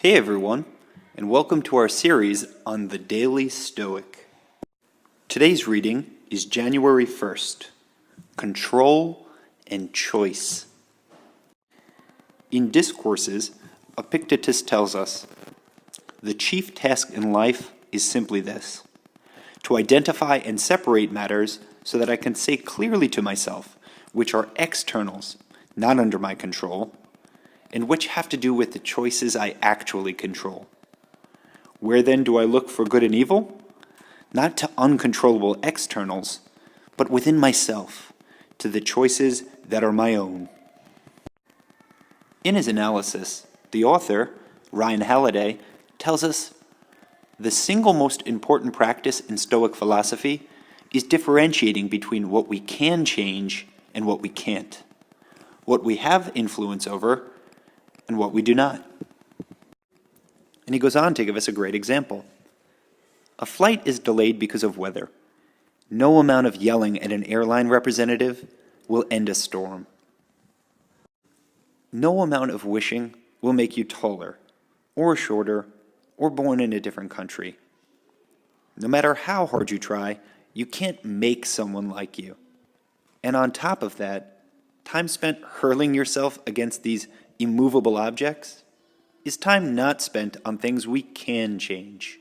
Hey everyone, and welcome to our series on the Daily Stoic. Today's reading is January 1st, Control and Choice. In Discourses, Epictetus tells us, "The chief task in life is simply this, to identify and separate matters so that I can say clearly to myself which are externals, not under my control, and which have to do with the choices I actually control. Where then do I look for good and evil? Not to uncontrollable externals, but within myself, to the choices that are my own." In his analysis, the author, Ryan Halliday, tells us, "The single most important practice in Stoic philosophy is differentiating between what we can change and what we can't, what we have influence over and what we do not." And he goes on to give us a great example. A flight is delayed because of weather. No amount of yelling at an airline representative will end a storm. No amount of wishing will make you taller, or shorter, or born in a different country. No matter how hard you try, you can't make someone like you. And on top of that, time spent hurling yourself against these immovable objects is time not spent on things we can change.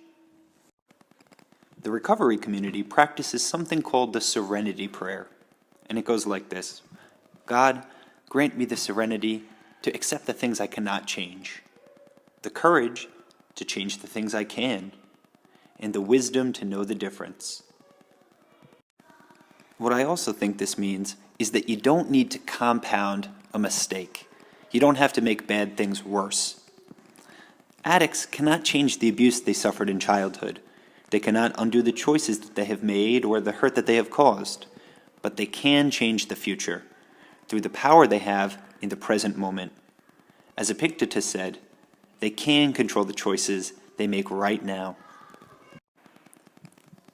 The recovery community practices something called the Serenity Prayer, and it goes like this: "God, grant me the serenity to accept the things I cannot change, the courage to change the things I can, and the wisdom to know the difference." What I also think this means is that you don't need to compound a mistake. You don't have to make bad things worse. Addicts cannot change the abuse they suffered in childhood. They cannot undo the choices that they have made or the hurt that they have caused. But they can change the future through the power they have in the present moment. As Epictetus said, they can control the choices they make right now.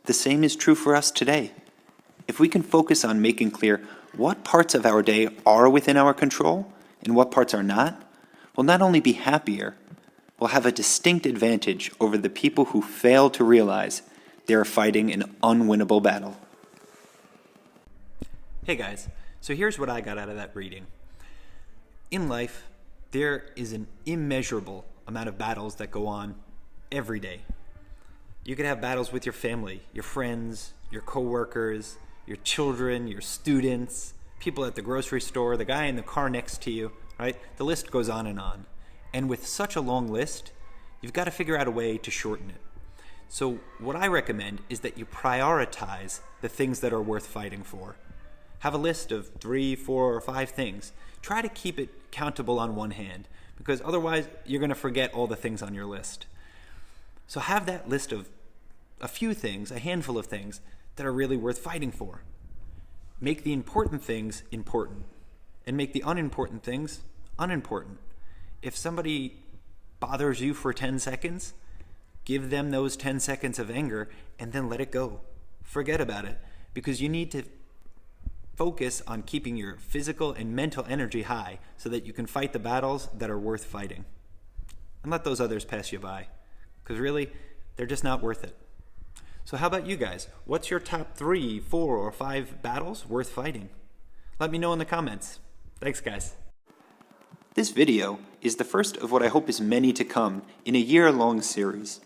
The same is true for us today. If we can focus on making clear what parts of our day are within our control and what parts are not, we'll not only be happier, we'll have a distinct advantage over the people who fail to realize they are fighting an unwinnable battle. Hey guys, so here's what I got out of that reading. In life, there is an immeasurable amount of battles that go on every day. You could have battles with your family, your friends, your coworkers, your children, your students, people at the grocery store, the guy in the car next to you, right? The list goes on and on. And with such a long list, you've got to figure out a way to shorten it. So what I recommend is that you prioritize the things that are worth fighting for. Have a list of 3, 4, or 5 things. Try to keep it countable on one hand, because otherwise you're going to forget all the things on your list. So have that list of a few things, a handful of things that are really worth fighting for. Make the important things important, and make the unimportant things unimportant. If somebody bothers you for 10 seconds, give them those 10 seconds of anger and then let it go. Forget about it, because you need to focus on keeping your physical and mental energy high so that you can fight the battles that are worth fighting. And let those others pass you by, because really, they're just not worth it. So how about you guys? What's your top 3, 4, or 5 battles worth fighting? Let me know in the comments. Thanks, guys. This video is the first of what I hope is many to come in a year-long series.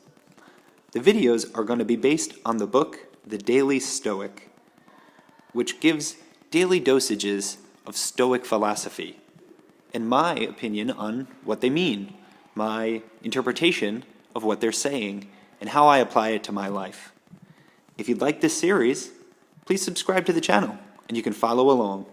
The videos are going to be based on the book, The Daily Stoic, which gives daily dosages of Stoic philosophy and my opinion on what they mean, my interpretation of what they're saying, and how I apply it to my life. If you'd like this series, please subscribe to the channel and you can follow along.